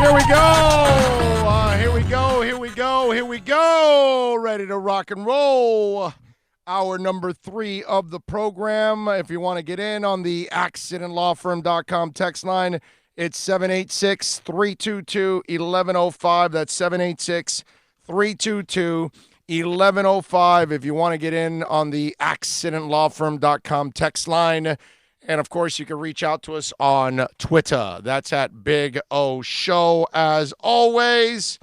Here we go. Here we go. Here we go. Here we go. Ready to rock and roll. Hour number 3 of the program. If you want to get in on the accidentlawfirm.com text line, it's 786-322-1105. That's 786-322-1105 if you want to get in on the accidentlawfirm.com text line. And, of course, you can reach out to us on Twitter. That's at Big O Show. As always,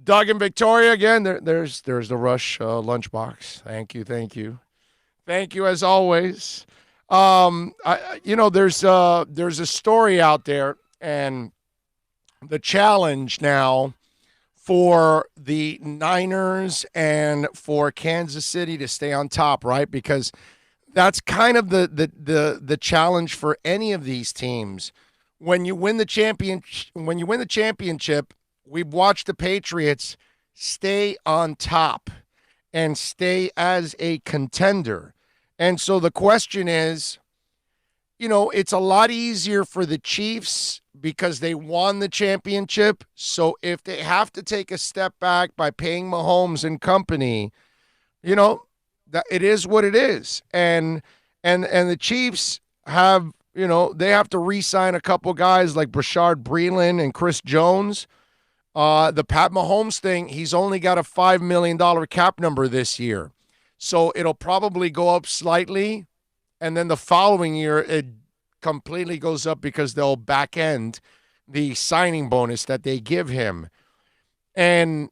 Doug and Victoria, again, there's the Rush lunchbox. Thank you. Thank you, as always. There's a story out there, and the challenge now for the Niners and for Kansas City to stay on top, right? Because that's kind of the challenge for any of these teams. When you win the championship, we've watched the Patriots stay on top and stay as a contender. And so the question is, it's a lot easier for the Chiefs because they won the championship. So if they have to take a step back by paying Mahomes and company, that it is what it is. And the Chiefs have, they have to re-sign a couple guys like Brashard Breeland and Chris Jones. The Pat Mahomes thing, he's only got a $5 million cap number this year. So it'll probably go up slightly. And then the following year, it completely goes up because they'll back end the signing bonus that they give him. And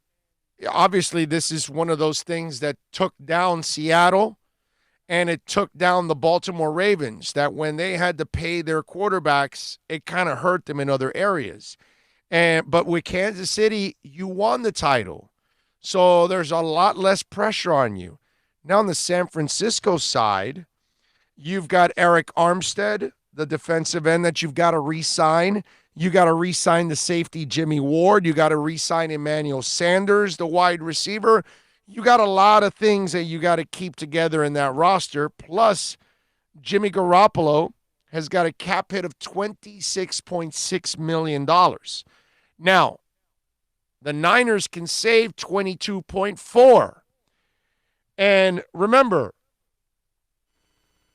obviously, this is one of those things that took down Seattle and it took down the Baltimore Ravens, that when they had to pay their quarterbacks, it kind of hurt them in other areas. But with Kansas City, you won the title. So there's a lot less pressure on you. Now on the San Francisco side, you've got Eric Armstead, the defensive end that you've got to re-sign. You got to re-sign the safety Jimmy Ward. You got to re-sign Emmanuel Sanders, the wide receiver. You got a lot of things that you got to keep together in that roster. Plus, Jimmy Garoppolo has got a cap hit of $26.6 million. Now, the Niners can save 22.4. And remember,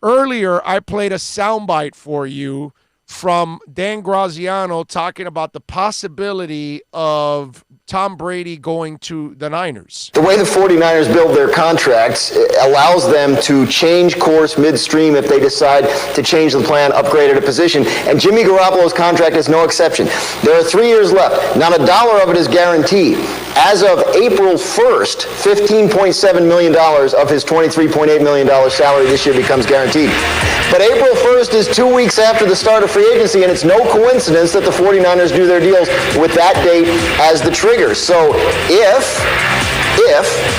earlier I played a soundbite for you from Dan Graziano talking about the possibility of Tom Brady going to the Niners. The way the 49ers build their contracts allows them to change course midstream if they decide to change the plan, upgrade at a position. And Jimmy Garoppolo's contract is no exception. There are 3 years left. Not a dollar of it is guaranteed. As of April 1st, $15.7 million of his $23.8 million salary this year becomes guaranteed. But April 1st is 2 weeks after the start of free agency, and it's no coincidence that the 49ers do their deals with that date as the trigger. So if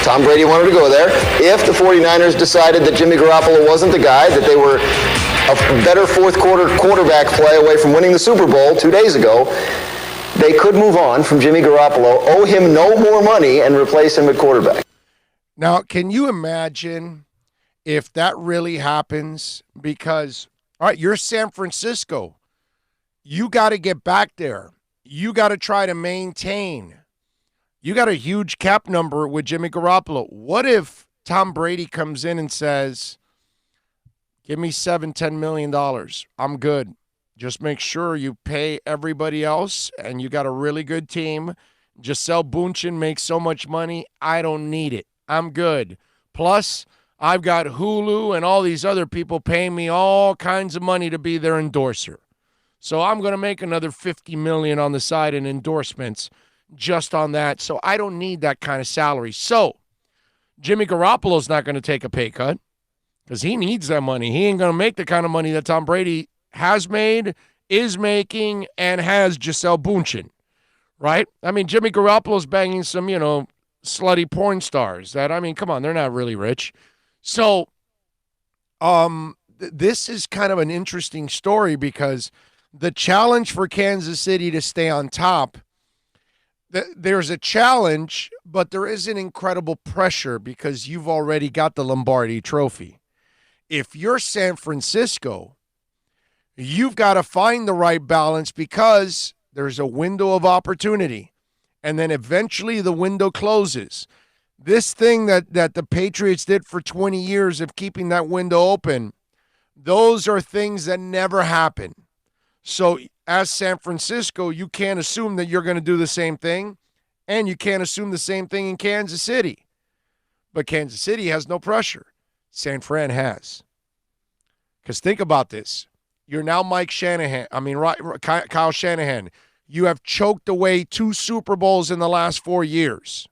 Tom Brady wanted to go there, if the 49ers decided that Jimmy Garoppolo wasn't the guy, that they were a better fourth quarter quarterback play away from winning the Super Bowl 2 days ago, they could move on from Jimmy Garoppolo, owe him no more money, and replace him at quarterback. Now, can you imagine if that really happens? Because, all right, you're San Francisco. You got to get back there. You got to try to maintain. You got a huge cap number with Jimmy Garoppolo. What if Tom Brady comes in and says, give me $7-10 million. I'm good. Just make sure you pay everybody else, and you got a really good team. Gisele Bündchen makes so much money, I don't need it. I'm good. Plus, I've got Hulu and all these other people paying me all kinds of money to be their endorser. So I'm going to make another $50 million on the side in endorsements just on that. So I don't need that kind of salary. So Jimmy Garoppolo's not going to take a pay cut because he needs that money. He ain't going to make the kind of money that Tom Brady has made, is making, and has Gisele Bündchen, right? I mean, Jimmy Garoppolo's banging some, slutty porn stars that, come on, they're not really rich. So this is kind of an interesting story because the challenge for Kansas City to stay on top, there's a challenge, but there is an incredible pressure because you've already got the Lombardi Trophy. If you're San Francisco, you've got to find the right balance because There's a window of opportunity, and then eventually the window closes. This thing that the Patriots did for 20 years of keeping that window open, those are things that never happen. So as San Francisco, you can't assume that you're going to do the same thing, and you can't assume the same thing in Kansas City. But Kansas City has no pressure. San Fran has. Because think about this. You're now Kyle Shanahan. You have choked away 2 Super Bowls in the last 4 years.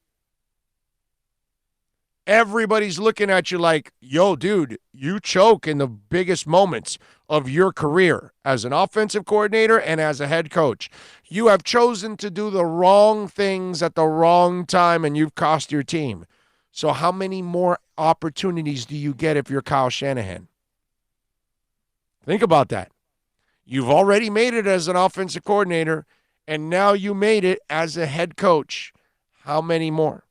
Everybody's looking at you like, yo, dude, you choke in the biggest moments of your career as an offensive coordinator and as a head coach. You have chosen to do the wrong things at the wrong time, and you've cost your team. So how many more opportunities do you get if you're Kyle Shanahan? Think about that. You've already made it as an offensive coordinator, and now you made it as a head coach. How many more?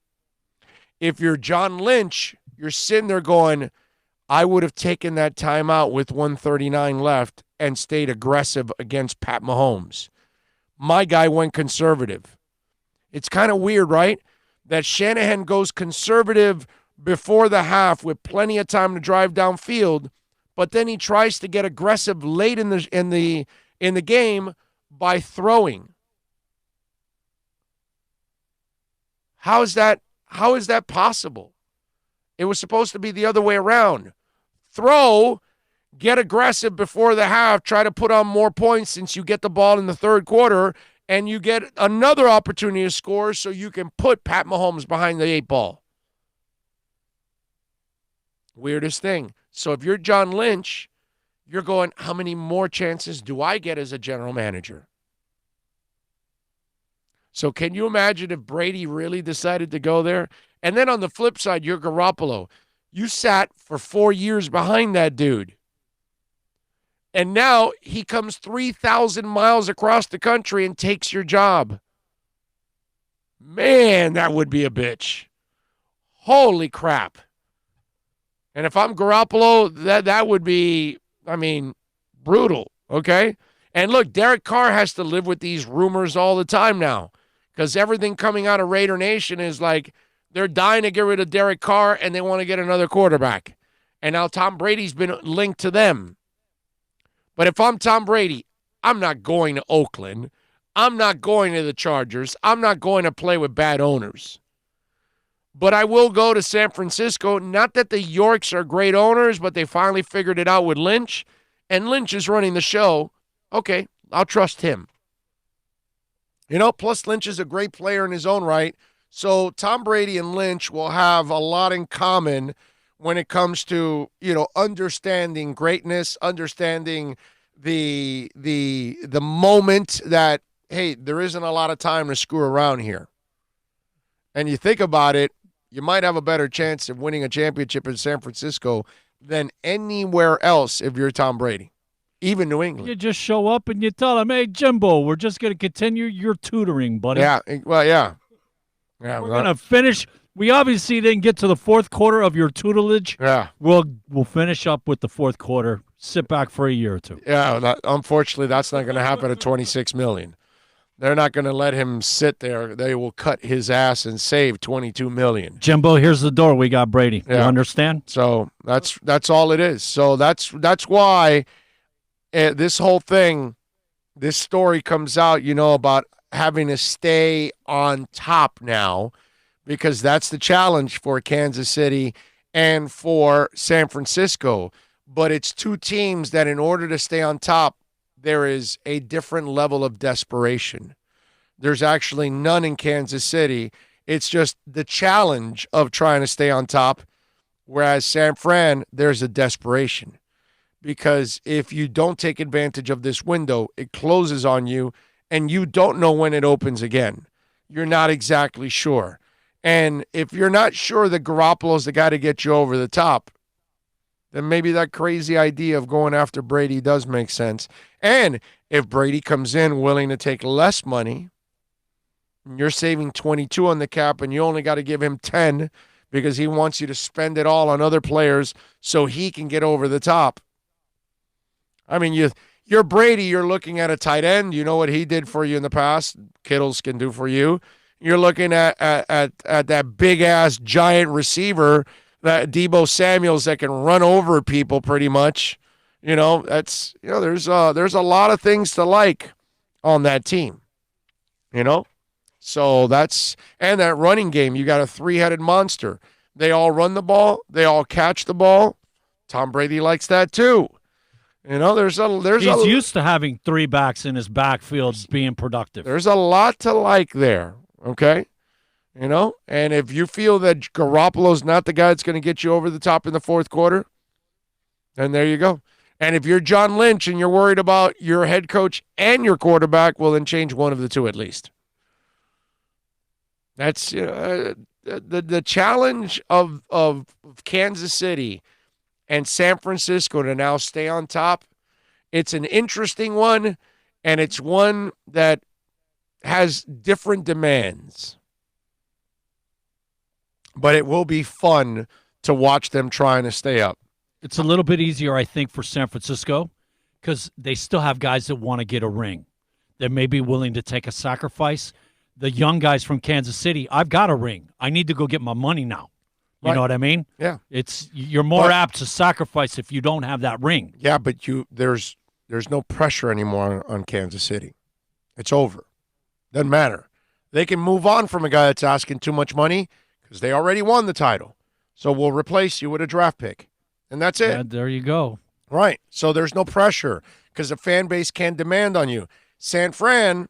If you're John Lynch, you're sitting there going, I would have taken that timeout with 1:39 left and stayed aggressive against Pat Mahomes. My guy went conservative. It's kind of weird, right? That Shanahan goes conservative before the half with plenty of time to drive downfield, but then he tries to get aggressive late in the game by throwing. How is that possible? It was supposed to be the other way around. Throw, get aggressive before the half, try to put on more points since you get the ball in the third quarter, and you get another opportunity to score so you can put Pat Mahomes behind the 8 ball. Weirdest thing. So if you're John Lynch, you're going, how many more chances do I get as a general manager? So can you imagine if Brady really decided to go there? And then on the flip side, you're Garoppolo. You sat for 4 years behind that dude. And now he comes 3,000 miles across the country and takes your job. Man, that would be a bitch. Holy crap. And if I'm Garoppolo, that would be, brutal, okay? And look, Derek Carr has to live with these rumors all the time now because everything coming out of Raider Nation is like they're dying to get rid of Derek Carr and they want to get another quarterback. And now Tom Brady's been linked to them. But if I'm Tom Brady, I'm not going to Oakland. I'm not going to the Chargers. I'm not going to play with bad owners. But I will go to San Francisco. Not that the Yorks are great owners, but they finally figured it out with Lynch. And Lynch is running the show. Okay, I'll trust him. Plus Lynch is a great player in his own right. So Tom Brady and Lynch will have a lot in common when it comes to, understanding greatness, understanding the moment that, hey, there isn't a lot of time to screw around here. And you think about it, you might have a better chance of winning a championship in San Francisco than anywhere else if you're Tom Brady, even New England. You just show up and you tell them, hey, Jimbo, we're just going to continue your tutoring, buddy. Yeah, well, yeah. We're going to finish. We obviously didn't get to the fourth quarter of your tutelage. Yeah. We'll finish up with the fourth quarter. Sit back for a year or two. Yeah, unfortunately, that's not going to happen at $26 million. They're not going to let him sit there. They will cut his ass and save $22 million. Jimbo, here's the door. We got Brady. Yeah. You understand? So that's all it is. So that's why this whole thing, this story comes out, about having to stay on top now, because that's the challenge for Kansas City and for San Francisco. But it's two teams that in order to stay on top, there is a different level of desperation. There's actually none in Kansas City. It's just the challenge of trying to stay on top, whereas San Fran, there's a desperation. Because if you don't take advantage of this window, it closes on you, and you don't know when it opens again. You're not exactly sure. And if you're not sure that Garoppolo's the guy to get you over the top, then maybe that crazy idea of going after Brady does make sense. And if Brady comes in willing to take less money, and you're saving 22 on the cap and you only got to give him 10 because he wants you to spend it all on other players so he can get over the top. I mean, you You're Brady. You're looking at a tight end. You know what he did for you in the past. Kittles can do for you. You're looking at that big ass giant receiver, that Debo Samuels that can run over people pretty much. There's a lot of things to like on that team. So and that running game. You got a three-headed monster. They all run the ball. They all catch the ball. Tom Brady likes that too. He's used to having three backs in his backfield being productive. There's a lot to like there, okay? And if you feel that Garoppolo's not the guy that's going to get you over the top in the fourth quarter, then there you go. And if you're John Lynch and you're worried about your head coach and your quarterback, well, then change one of the two at least. That's the challenge of Kansas City and San Francisco to now stay on top. It's an interesting one, and it's one that has different demands. But it will be fun to watch them trying to stay up. It's a little bit easier, I think, for San Francisco because they still have guys that want to get a ring. They may be willing to take a sacrifice. The young guys from Kansas City, I've got a ring. I need to go get my money now. You know what I mean? Yeah. You're more apt to sacrifice if you don't have that ring. Yeah, but there's no pressure anymore on Kansas City. It's over. Doesn't matter. They can move on from a guy that's asking too much money because they already won the title. So we'll replace you with a draft pick. And that's it. Yeah, there you go. Right. So there's no pressure because the fan base can't demand on you. San Fran,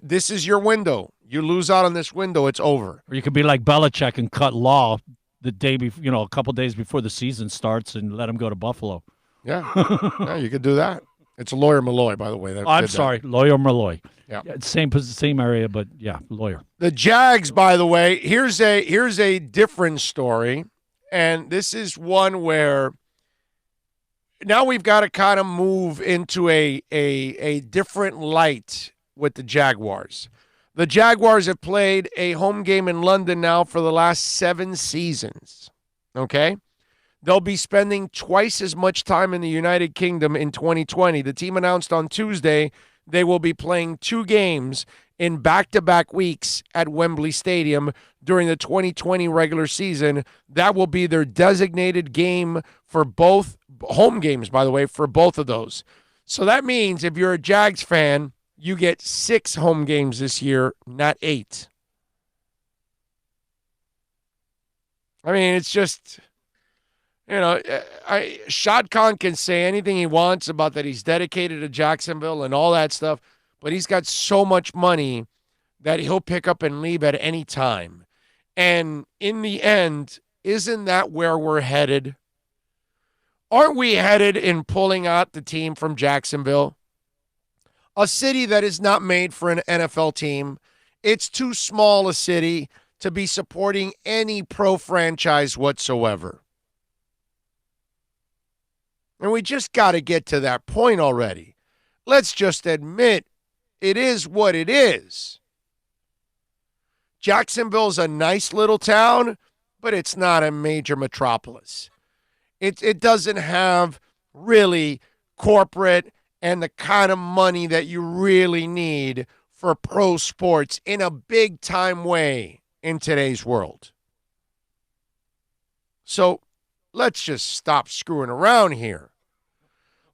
this is your window. You lose out on this window, it's over. Or you could be like Belichick and cut Law the day before, a couple days before the season starts and let him go to Buffalo. Yeah. Yeah, you could do that. It's Lawyer Malloy, by the way. I'm sorry, Lawyer Malloy. Yeah. Same area, but yeah, lawyer. The Jags, by the way, here's a different story, and this is one where now we've got to kind of move into a different light with the Jaguars. The Jaguars have played a home game in London now for the last 7 seasons, okay? They'll be spending twice as much time in the United Kingdom in 2020. The team announced on Tuesday they will be playing 2 games in back-to-back weeks at Wembley Stadium during the 2020 regular season. That will be their designated game for both home games, by the way, for both of those. So that means if you're a Jags fan, you get 6 home games this year, not 8. I mean, it's just, Shad Khan can say anything he wants about that he's dedicated to Jacksonville and all that stuff, but he's got so much money that he'll pick up and leave at any time. And in the end, isn't that where we're headed? Aren't we headed in pulling out the team from Jacksonville? A city that is not made for an NFL team. It's too small a city to be supporting any pro franchise whatsoever. And we just got to get to that point already. Let's just admit it is what it is. Jacksonville's a nice little town, but it's not a major metropolis. It doesn't have really corporate and the kind of money that you really need for pro sports in a big-time way in today's world. So let's just stop screwing around here.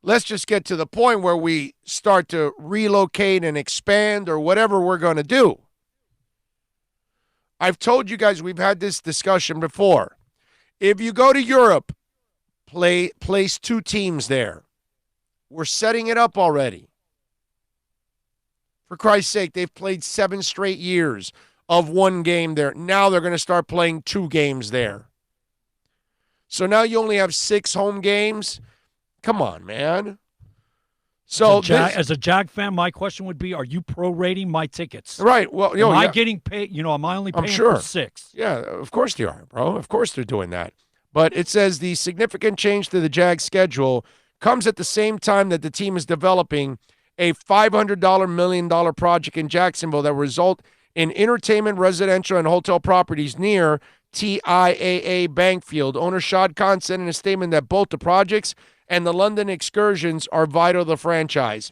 Let's just get to the point where we start to relocate and expand or whatever we're going to do. I've told you guys we've had this discussion before. If you go to Europe, place 2 teams there. We're setting it up already. For Christ's sake, they've played 7 straight years of 1 game there. Now they're going to start playing 2 games there. So now you only have 6 home games. Come on, man. So as a Jag fan, my question would be, are you prorating my tickets? Right. Well, am I getting paid? Am I only paying for 6? Yeah, of course they are, bro. Of course they're doing that. But it says the significant change to the Jags schedule comes at the same time that the team is developing a $500 million project in Jacksonville that will result in entertainment, residential, and hotel properties near TIAA Bankfield. Owner Shad Khan said in a statement that both the projects and the London excursions are vital to the franchise.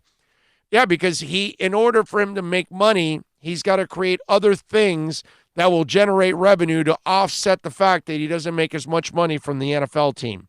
Yeah, because in order for him to make money, he's got to create other things that will generate revenue to offset the fact that he doesn't make as much money from the NFL team.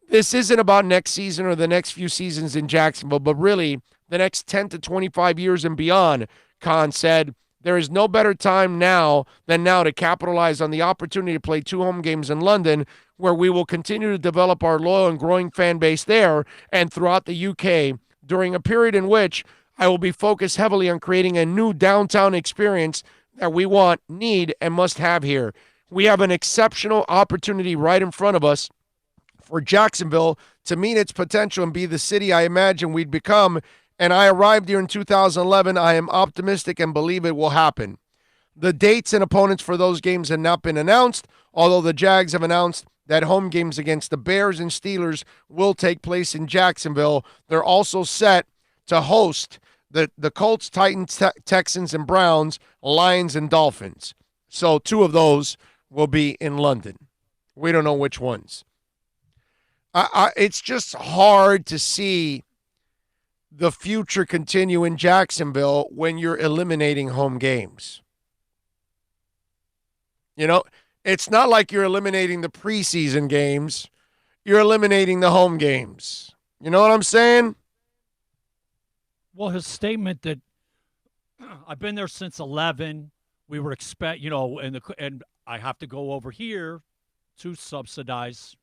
This isn't about next season or the next few seasons in Jacksonville, but really the next 10 to 25 years and beyond, Khan said. There is no better time than now to capitalize on the opportunity to play 2 home games in London, where we will continue to develop our loyal and growing fan base there and throughout the UK during a period in which I will be focused heavily on creating a new downtown experience that we want, need, and must have here. We have an exceptional opportunity right in front of us for Jacksonville to meet its potential and be the city I imagine we'd become. And I arrived here in 2011. I am optimistic and believe it will happen. The dates and opponents for those games have not been announced, although the Jags have announced that home games against the Bears and Steelers will take place in Jacksonville. They're also set to host the Colts, Titans, Texans, and Browns, Lions, and Dolphins. So 2 of those will be in London. We don't know which ones. It's just hard to see the future continue in Jacksonville when you're eliminating home games. You know, it's not like you're eliminating the preseason games. You're eliminating the home games. You know what I'm saying? Well, his statement that I've been there since 11. We were and I have to go over here to subsidize,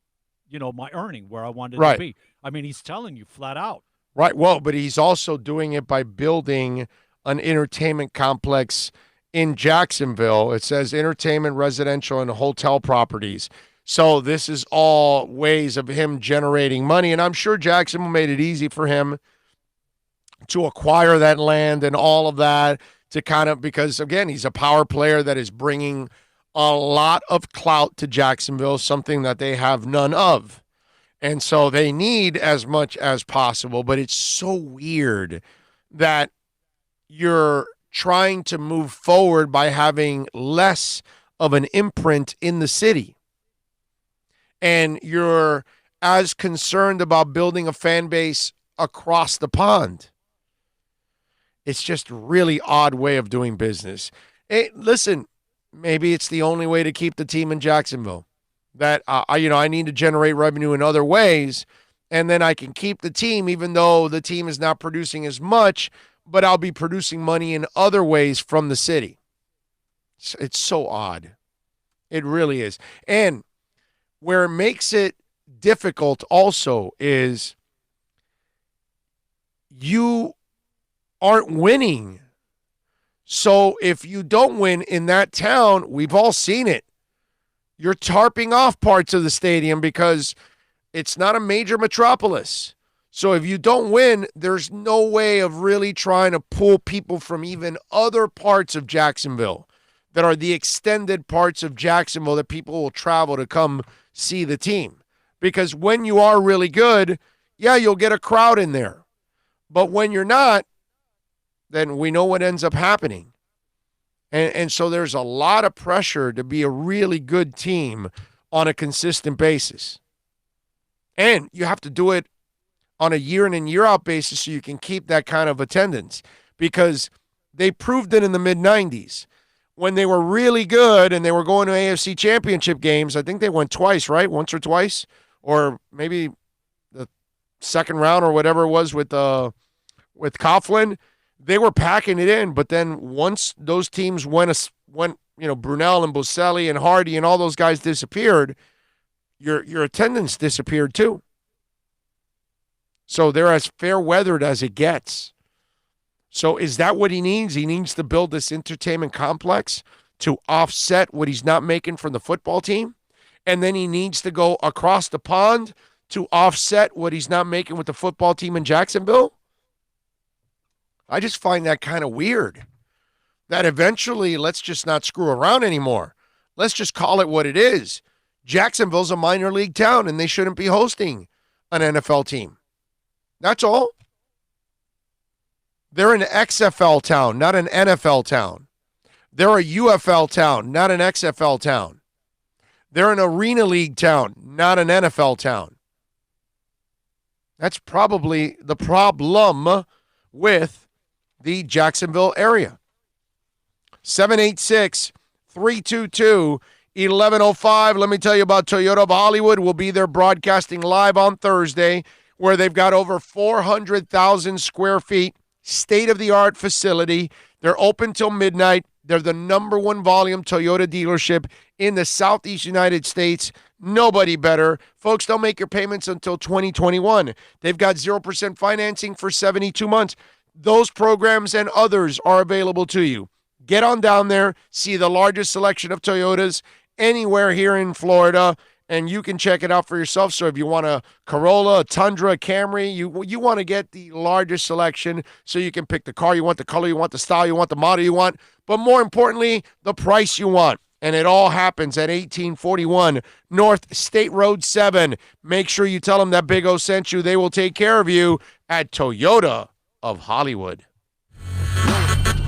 my earning where I wanted to be. I mean, he's telling you flat out. Right. Well, but he's also doing it by building an entertainment complex in Jacksonville. It says entertainment, residential, and hotel properties. So this is all ways of him generating money. And I'm sure Jacksonville made it easy for him to acquire that land and all of that because, again, he's a power player that is bringing a lot of clout to Jacksonville, something that they have none of. And so they need as much as possible, but it's so weird that you're trying to move forward by having less of an imprint in the city. And you're as concerned about building a fan base across the pond. It's just a really odd way of doing business. Hey, listen, maybe it's the only way to keep the team in Jacksonville. That, I need to generate revenue in other ways, and then I can keep the team even though the team is not producing as much, but I'll be producing money in other ways from the city. It's so odd. It really is. And where it makes it difficult also is you aren't winning. So if you don't win in that town, we've all seen it. You're tarping off parts of the stadium because it's not a major metropolis. So if you don't win, there's no way of really trying to pull people from even other parts of Jacksonville that are the extended parts of Jacksonville that people will travel to come see the team. Because when you are really good, yeah, you'll get a crowd in there. But when you're not, then we know what ends up happening. And so there's a lot of pressure to be a really good team on a consistent basis. And you have to do it on a year in and year out basis so you can keep that kind of attendance. Because they proved it in the mid-90s. When they were really good and they were going to AFC championship games, I think they went twice, right? Once or twice? Or maybe the second round or whatever it was with Coughlin. They were packing it in, but then once those teams went, Brunell and Boselli and Hardy and all those guys disappeared, your attendance disappeared too. So they're as fair-weathered as it gets. So is that what he needs? He needs to build this entertainment complex to offset what he's not making from the football team, and then he needs to go across the pond to offset what he's not making with the football team in Jacksonville? I just find that kind of weird. That eventually, let's just not screw around anymore. Let's just call it what it is. Jacksonville's a minor league town, and they shouldn't be hosting an NFL team. That's all. They're an XFL town, not an NFL town. They're a UFL town, not an XFL town. They're an arena league town, not an NFL town. That's probably the problem with the Jacksonville area. 786-322-1105. Let me tell you about Toyota of Hollywood. We'll be there broadcasting live on Thursday, where they've got over 400,000 square feet, state-of-the-art facility. They're open till midnight. They're the number one volume Toyota dealership in the Southeast United States. Nobody better. Folks, don't make your payments until 2021. They've got 0% financing for 72 months. Those programs and others are available to you. Get on down there, see the largest selection of Toyotas anywhere here in Florida, and you can check it out for yourself. So if you want a Corolla, a Tundra, a Camry, you want to get the largest selection so you can pick the car you want, the color you want, the style you want, the model you want, but more importantly, the price you want. And it all happens at 1841 North State Road 7. Make sure you tell them that Big O sent you. They will take care of you at Toyota of Hollywood.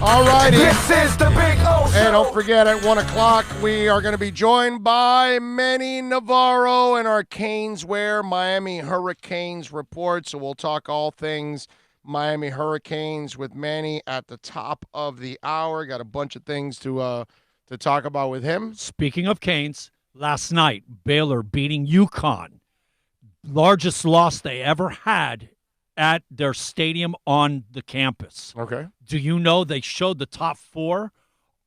All righty. This is the Big O Show. And don't forget, at 1 o'clock, we are going to be joined by Manny Navarro and our Caneswear Miami Hurricanes report. So we'll talk all things Miami Hurricanes with Manny at the top of the hour. Got a bunch of things to talk about with him. Speaking of Canes, last night, Baylor beating UConn. Largest loss they ever had at their stadium on the campus. Okay. Do you know they showed the top four?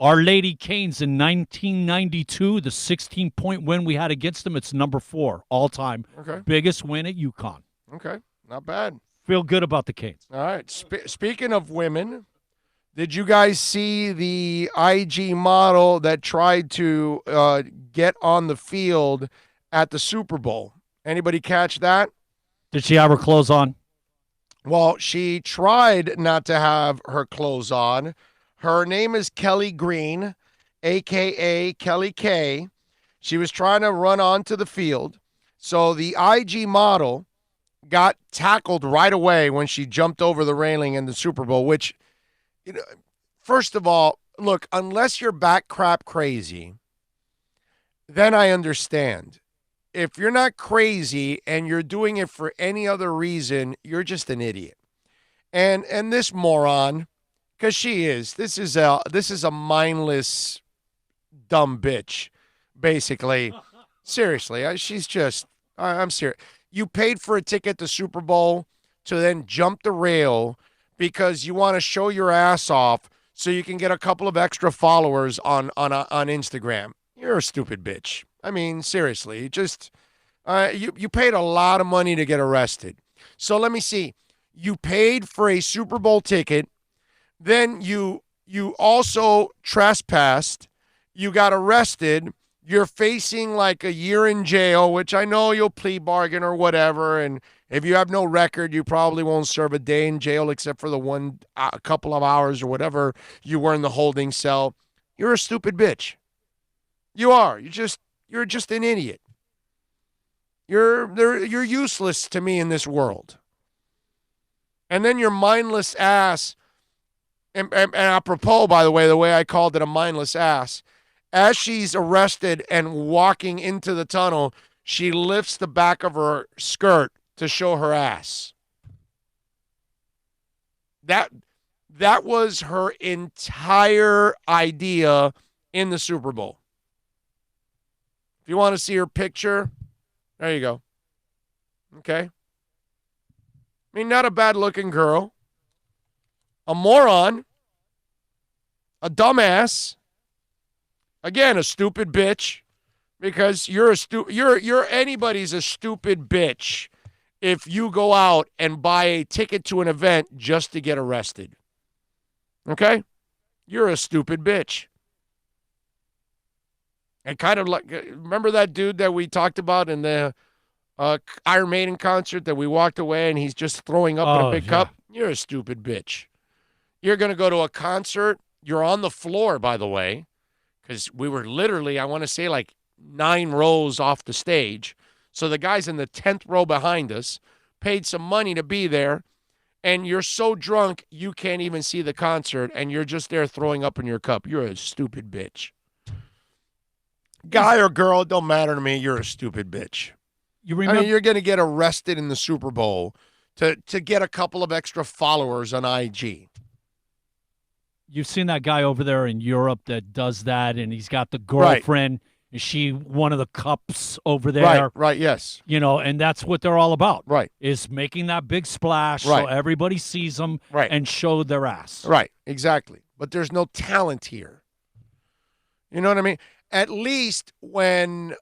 Our Lady Canes in 1992, the 16-point win we had against them, it's number 4 all-time. Okay. Biggest win at UConn. Okay. Not bad. Feel good about the Canes. All right. Speaking of women, did you guys see the IG model that tried to get on the field at the Super Bowl? Anybody catch that? Did she have her clothes on? Well, she tried not to have her clothes on. Her name is Kelly Green, a.k.a. Kelly K. She was trying to run onto the field. So the IG model got tackled right away when she jumped over the railing in the Super Bowl, which, you know, first of all, look, unless you're back crap crazy, then I understand. If you're not crazy and you're doing it for any other reason, you're just an idiot. And this moron, because she is, this is a mindless dumb bitch, basically. Seriously, she's just, I'm serious. You paid for a ticket to Super Bowl to then jump the rail because you want to show your ass off so you can get a couple of extra followers on Instagram. You're a stupid bitch. I mean, seriously, just you paid a lot of money to get arrested. So let me see. You paid for a Super Bowl ticket, then you also trespassed. You got arrested. You're facing like a year in jail, which I know you'll plea bargain or whatever. And if you have no record, you probably won't serve a day in jail except for the a couple of hours or whatever you were in the holding cell. You're a stupid bitch. You are. You're just an idiot. You're useless to me in this world. And then your mindless ass, and apropos, by the way I called it a mindless ass, as she's arrested and walking into the tunnel, she lifts the back of her skirt to show her ass. That was her entire idea in the Super Bowl. If you want to see her picture, there you go. Okay? I mean, not a bad-looking girl. A moron. A dumbass. Again, a stupid bitch. Because you're anybody's a stupid bitch if you go out and buy a ticket to an event just to get arrested. Okay? You're a stupid bitch. And kind of like, remember that dude that we talked about in the Iron Maiden concert that we walked away and he's just throwing up in a big cup? You're a stupid bitch. You're going to go to a concert. You're on the floor, by the way, because we were literally, I want to say, like 9 rows off the stage. So the guys in the 10th row behind us paid some money to be there, and you're so drunk you can't even see the concert, and you're just there throwing up in your cup. You're a stupid bitch. Guy or girl, it don't matter to me. You're a stupid bitch. You I remember? mean, you're going to get arrested in the Super Bowl to get a couple of extra followers on IG. You've seen that guy over there in Europe that does that, and he's got the Right. girlfriend. Is she one of the cups over there? Right, yes. You know, and that's what they're all about. Right. Is making that big splash so Right. everybody sees them Right. and show their ass. Right, exactly. But there's no talent here. You know what I mean? At least when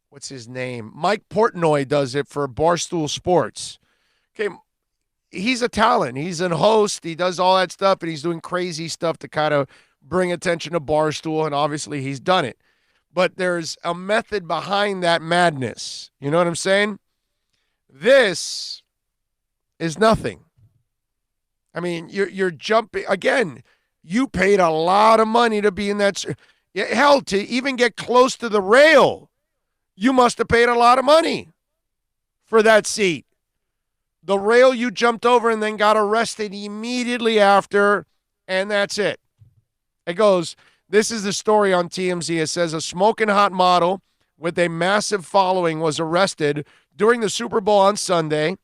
what's his name? Mike Portnoy does it for Barstool Sports. Okay, he's a talent. He's a host. He does all that stuff, and he's doing crazy stuff to kind of bring attention to Barstool, and obviously he's done it. But there's a method behind that madness. You know what I'm saying? This is nothing. I mean, you're jumping again. You paid a lot of money to be in that. Hell, to even get close to the rail, you must have paid a lot of money for that seat. The rail you jumped over and then got arrested immediately after, and that's it. It goes, this is the story on TMZ. It says a smoking hot model with a massive following was arrested during the Super Bowl on Sunday.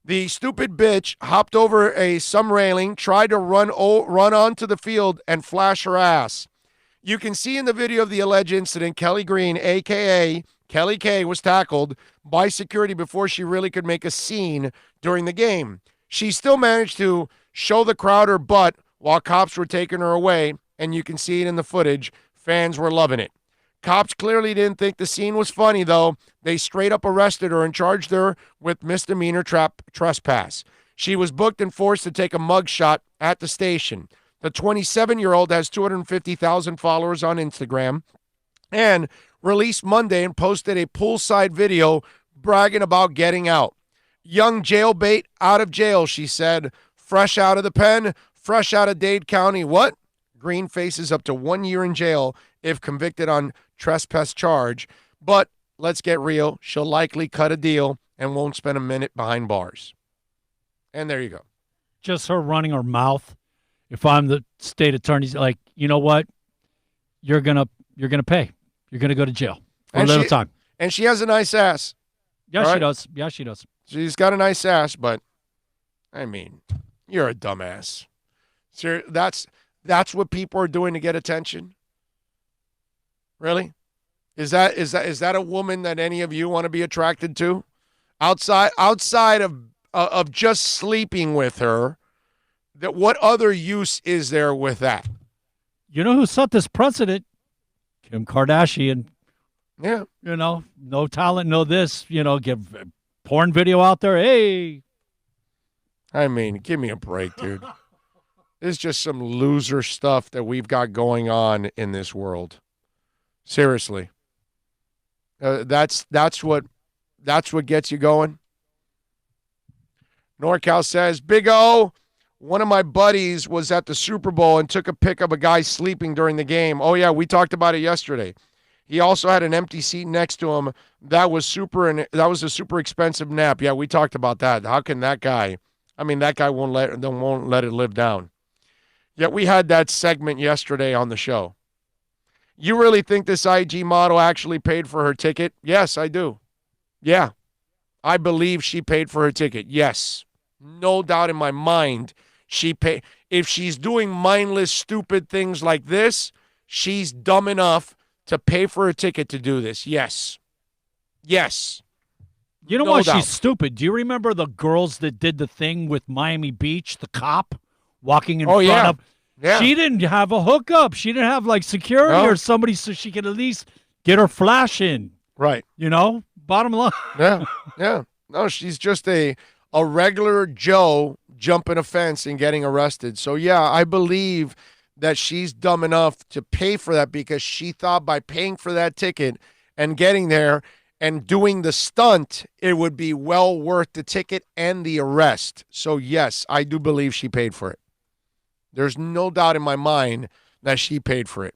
The stupid bitch hopped over some railing, tried to run onto the field and flash her ass. You can see in the video of the alleged incident, Kelly Green, a.k.a. Kelly K, was tackled by security before she really could make a scene during the game. She still managed to show the crowd her butt while cops were taking her away, and you can see it in the footage. Fans were loving it. Cops clearly didn't think the scene was funny, though. They straight up arrested her and charged her with misdemeanor trespass. She was booked and forced to take a mugshot at the station. The 27-year-old has 250,000 followers on Instagram and released Monday and posted a poolside video bragging about getting out. Young jailbait out of jail, she said. Fresh out of the pen, fresh out of Dade County. What? Green faces up to 1 year in jail if convicted on trespass charge. But let's get real. She'll likely cut a deal and won't spend a minute behind bars. And there you go. Just her running her mouth. If I'm the state attorney, like, you know what? You're gonna pay. You're gonna go to jail for a little time. And she has a nice ass. Yeah, she does. Yeah, she does. She's got a nice ass, but I mean, you're a dumbass. So that's what people are doing to get attention. Really? Is that a woman that any of you want to be attracted to? Outside of just sleeping with her, that what other use is there with that? You know who set this precedent? Kim Kardashian. Yeah. You know, no talent, no this. You know, give porn video out there. Hey. I mean, give me a break, dude. It's just some loser stuff that we've got going on in this world. Seriously. That's what gets you going. NorCal says, Big O, one of my buddies was at the Super Bowl and took a pic of a guy sleeping during the game. Oh, yeah, we talked about it yesterday. He also had an empty seat next to him. That was a super expensive nap. Yeah, we talked about that. How can that guy? I mean, that guy won't let it live down. Yet we had that segment yesterday on the show. You really think this IG model actually paid for her ticket? Yes, I do. Yeah, I believe she paid for her ticket. Yes, no doubt in my mind she paid. If she's doing mindless, stupid things like this, she's dumb enough to pay for her ticket to do this. Yes. Yes. You know no why doubt. she's stupid? Do you remember the girls that did the thing with Miami Beach, the cop walking in front of? Yeah. She didn't have a hookup. She didn't have like security or somebody so she could at least get her flash in. Right. You know, bottom line. Yeah. Yeah. No, she's just a regular Joe jumping a fence and getting arrested. So, yeah, I believe that she's dumb enough to pay for that because she thought by paying for that ticket and getting there and doing the stunt, it would be well worth the ticket and the arrest. So, yes, I do believe she paid for it. There's no doubt in my mind that she paid for it.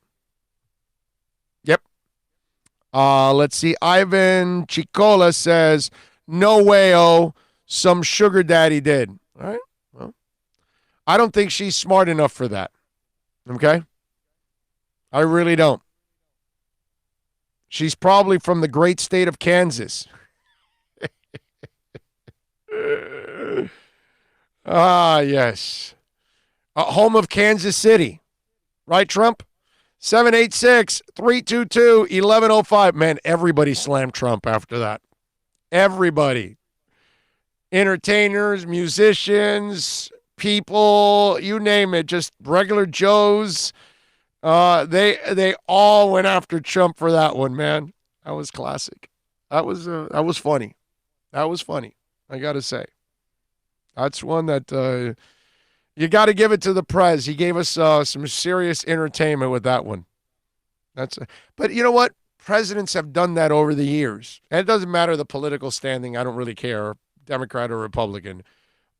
Yep. Let's see. Ivan Chicola says, no way, some sugar daddy did. All right. Well, I don't think she's smart enough for that. Okay? I really don't. She's probably from the great state of Kansas. Yes. Home of Kansas City. Right, Trump? 786-322-1105. Man, everybody slammed Trump after that. Everybody. Entertainers, musicians, people, you name it, just regular Joes. They all went after Trump for that one, man. That was classic. That was funny. That was funny. I got to say. That's one that you got to give it to the Prez. He gave us some serious entertainment with that one. But you know what? Presidents have done that over the years. And it doesn't matter the political standing. I don't really care, Democrat or Republican.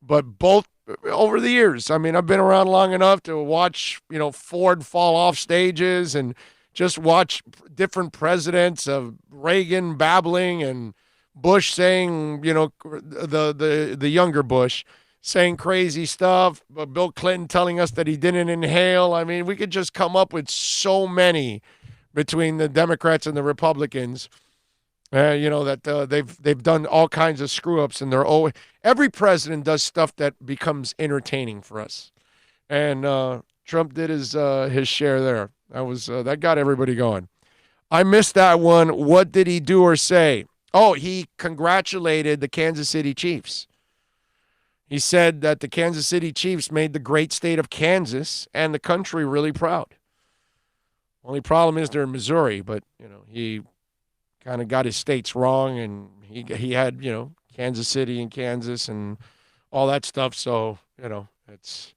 But both over the years, I mean, I've been around long enough to watch, Ford fall off stages and just watch different presidents of Reagan babbling and Bush saying, the younger Bush saying crazy stuff, but Bill Clinton telling us that he didn't inhale. I mean, we could just come up with so many between the Democrats and the Republicans. That they've done all kinds of screw ups, and every president does stuff that becomes entertaining for us. And Trump did his share there. That got everybody going. I missed that one. What did he do or say? Oh, he congratulated the Kansas City Chiefs. He said that the Kansas City Chiefs made the great state of Kansas and the country really proud. Only problem is they're in Missouri, but he kind of got his states wrong, and he had Kansas City and Kansas and all that stuff. So it's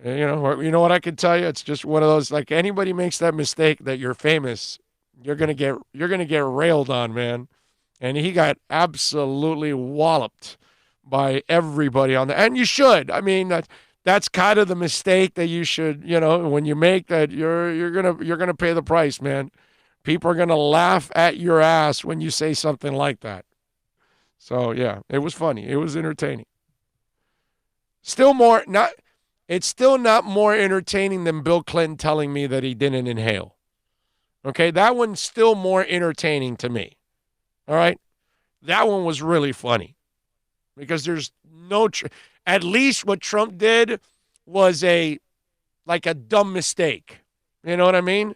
you know what I can tell you. It's just one of those, like, anybody makes that mistake that you're famous, you're gonna get railed on, man. And he got absolutely walloped by everybody on that, and you should. I mean, that's kind of the mistake that you should, when you make that, you're gonna pay the price, man. People are gonna laugh at your ass when you say something like that. So yeah, it was funny. It was entertaining. It's still not more entertaining than Bill Clinton telling me that he didn't inhale. Okay, that one's still more entertaining to me. All right, that one was really funny. Because there's at least what Trump did was a dumb mistake. You know what I mean?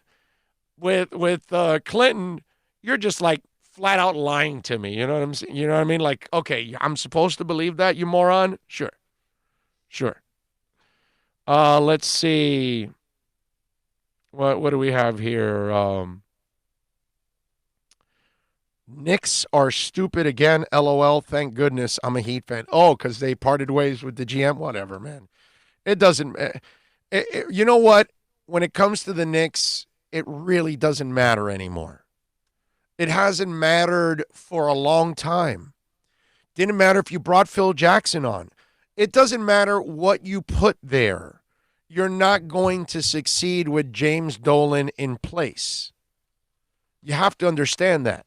With Clinton, you're just like flat out lying to me. You know what I'm saying? You know what I mean? Like, okay, I'm supposed to believe that, you moron? Sure. Let's see. What do we have here? Knicks are stupid again. LOL. Thank goodness I'm a Heat fan. Oh, because they parted ways with the GM? Whatever, man. It doesn't. You know what? When it comes to the Knicks, it really doesn't matter anymore. It hasn't mattered for a long time. Didn't matter if you brought Phil Jackson on. It doesn't matter what you put there. You're not going to succeed with James Dolan in place. You have to understand that.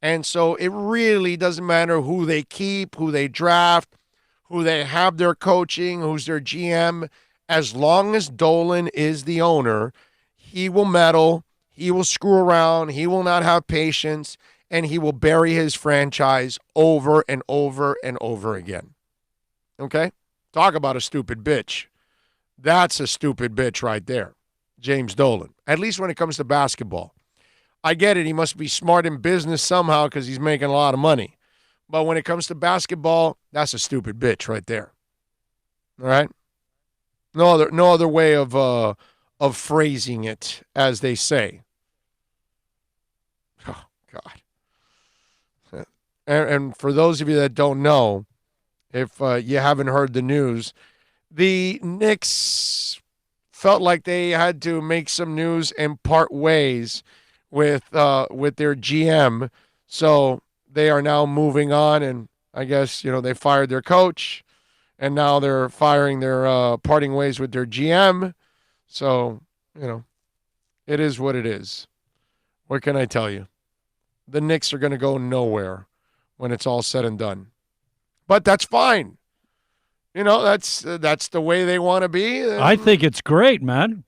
And so it really doesn't matter who they keep, who they draft, who they have their coaching, who's their GM. As long as Dolan is the owner, he will meddle, he will screw around, he will not have patience, and he will bury his franchise over and over and over again. Okay? Talk about a stupid bitch. That's a stupid bitch right there, James Dolan, at least when it comes to basketball. I get it. He must be smart in business somehow because he's making a lot of money. But when it comes to basketball, that's a stupid bitch right there. All right? No other way of phrasing it, as they say. Oh, God. And for those of you that don't know, if you haven't heard the news, the Knicks felt like they had to make some news and part ways with their GM. So they are now moving on, and I guess, they fired their coach, and now they're parting ways with their GM. So, it is what it is. What can I tell you? The Knicks are going to go nowhere when it's all said and done. But that's fine. That's the way they want to be. I think it's great, man.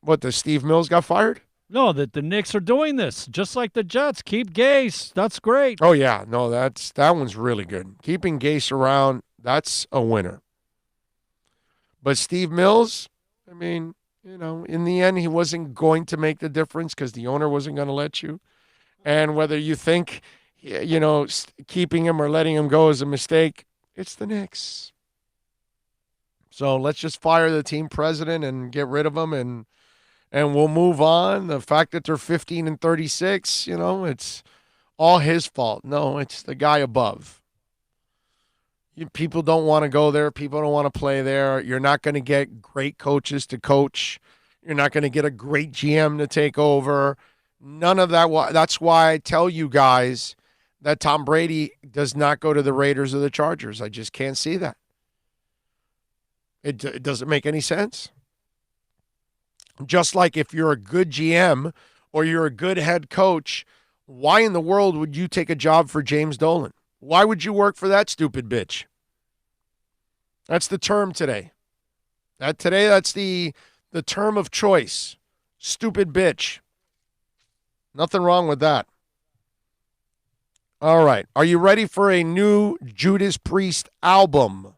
What, the Steve Mills got fired? No, that the Knicks are doing this, just like the Jets. Keep Gase. That's great. Oh yeah, no, that one's really good. Keeping Gase around, that's a winner. But Steve Mills, I mean, in the end, he wasn't going to make the difference because the owner wasn't going to let you. And whether you think, keeping him or letting him go is a mistake, it's the Knicks. So let's just fire the team president and get rid of him, and we'll move on. The fact that they're 15 and 36, it's all his fault. No, it's the guy above. People don't want to go there. People don't want to play there. You're not going to get great coaches to coach. You're not going to get a great GM to take over. None of that. That's why I tell you guys that Tom Brady does not go to the Raiders or the Chargers. I just can't see that. It doesn't make any sense. Just like if you're a good GM or you're a good head coach, why in the world would you take a job for James Dolan? Why would you work for that stupid bitch? That's the term today. That's the term of choice. Stupid bitch. Nothing wrong with that. All right. Are you ready for a new Judas Priest album?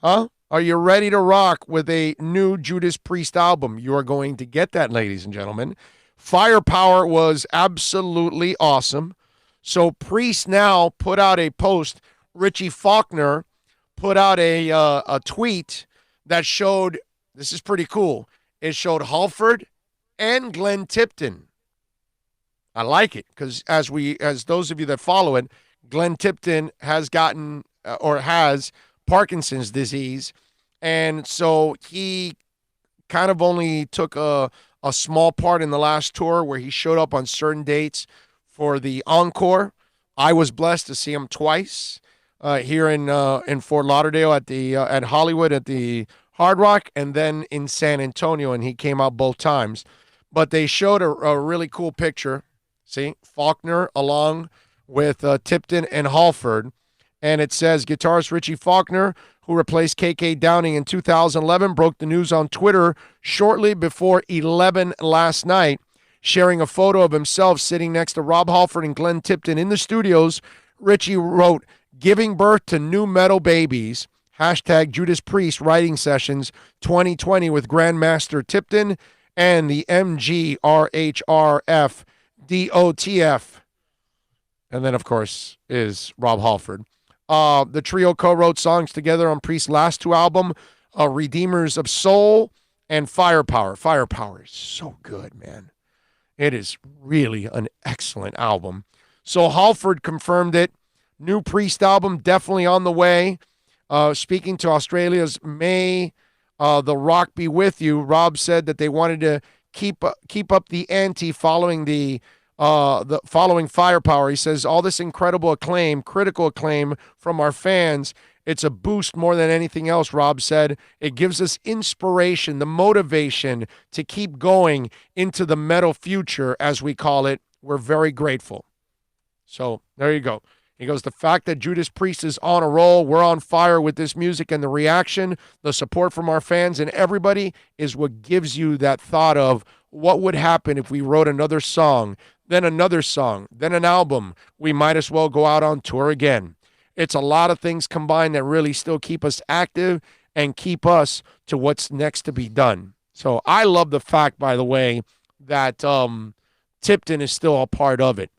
Huh? Are you ready to rock with a new Judas Priest album? You are going to get that, ladies and gentlemen. Firepower was absolutely awesome. So Priest now put out a post. Richie Faulkner put out a tweet that showed, this is pretty cool, it showed Halford and Glenn Tipton. I like it because as those of you that follow it, Glenn Tipton has gotten or has Parkinson's disease, and so he kind of only took a small part in the last tour where he showed up on certain dates for the encore. I was blessed to see him twice here in Fort Lauderdale at Hollywood at the Hard Rock, and then in San Antonio, and he came out both times. But they showed a really cool picture. See, Faulkner along with Tipton and Halford. And it says guitarist Richie Faulkner, who replaced KK Downing in 2011, broke the news on Twitter shortly before 11 last night, sharing a photo of himself sitting next to Rob Halford and Glenn Tipton in the studios. Richie wrote, "Giving birth to new metal babies. Hashtag Judas Priest writing sessions 2020 with Grandmaster Tipton and the MGRHRF DOTF." And then, of course, is Rob Halford. The trio co-wrote songs together on Priest's last two albums, Redeemers of Soul and Firepower. Firepower is so good, man. It is really an excellent album. So Halford confirmed it. New Priest album definitely on the way. Speaking to Australia's May The Rock Be With You, Rob said that they wanted to keep up the ante following the following Firepower. He says, all this incredible acclaim, critical acclaim from our fans, it's a boost more than anything else, Rob said. It gives us inspiration, the motivation to keep going into the metal future, as we call it. We're very grateful. So there you go. He goes, the fact that Judas Priest is on a roll, we're on fire with this music, and the reaction, the support from our fans and everybody is what gives you that thought of what would happen if we wrote another song, then another song, then an album. We might as well go out on tour again. It's a lot of things combined that really still keep us active and keep us to what's next to be done. So I love the fact, by the way, that Tipton is still a part of it.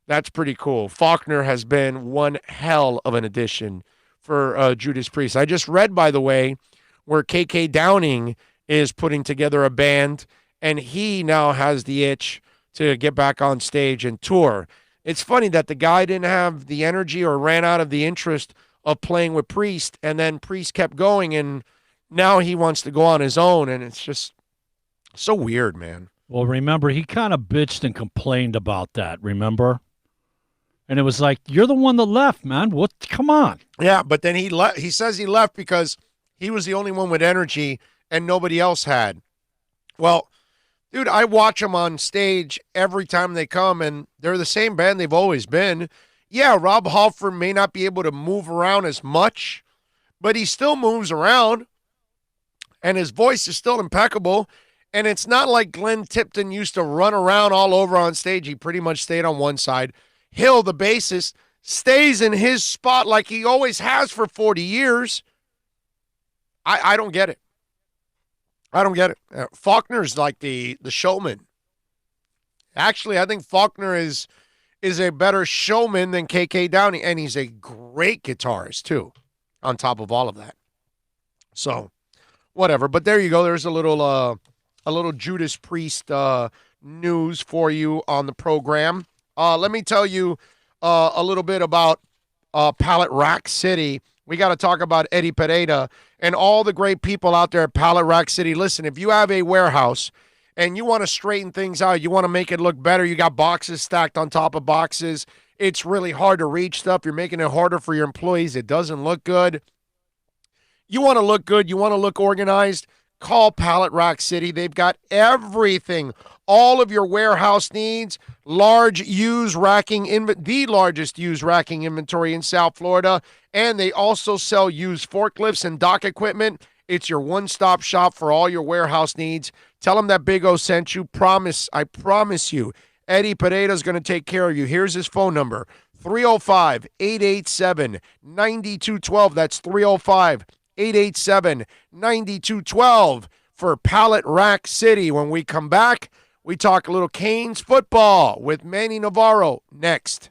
That's pretty cool. Faulkner has been one hell of an addition for Judas Priest. I just read, by the way, where KK Downing is putting together a band, and he now has the itch to get back on stage and tour. It's funny that the guy didn't have the energy or ran out of the interest of playing with Priest, and then Priest kept going, and now he wants to go on his own, and it's just so weird, man. Well, remember, he kind of bitched and complained about that, remember? And it was like, you're the one that left, man. What? Come on. Yeah, but then he says he left because he was the only one with energy and nobody else had. Well, dude, I watch them on stage every time they come, and they're the same band they've always been. Yeah, Rob Halford may not be able to move around as much, but he still moves around, and his voice is still impeccable. And it's not like Glenn Tipton used to run around all over on stage. He pretty much stayed on one side. Hill, the bassist, stays in his spot like he always has for 40 years. I don't get it. I don't get it. Faulkner's like the showman. Actually, I think Faulkner is a better showman than KK Downey, and he's a great guitarist too, on top of all of that. So, whatever. But there you go. There's a little Judas Priest news for you on the program. Let me tell you a little bit about Pallet Rack City. We got to talk about Eddie Pereira and all the great people out there at Pallet Rack City. Listen, if you have a warehouse and you want to straighten things out, you want to make it look better, you got boxes stacked on top of boxes, it's really hard to reach stuff, you're making it harder for your employees, it doesn't look good. You want to look good, you want to look organized, call Pallet Rack City. They've got everything, all of your warehouse needs, large used racking, the largest used racking inventory in South Florida, and they also sell used forklifts and dock equipment. It's your one-stop shop for all your warehouse needs. Tell them that Big O sent you. I promise you, Eddie Pereira is going to take care of you. Here's his phone number, 305-887-9212. That's 305-887-9212 for Pallet Rack City. When we come back, we talk a little Canes football with Manny Navarro next.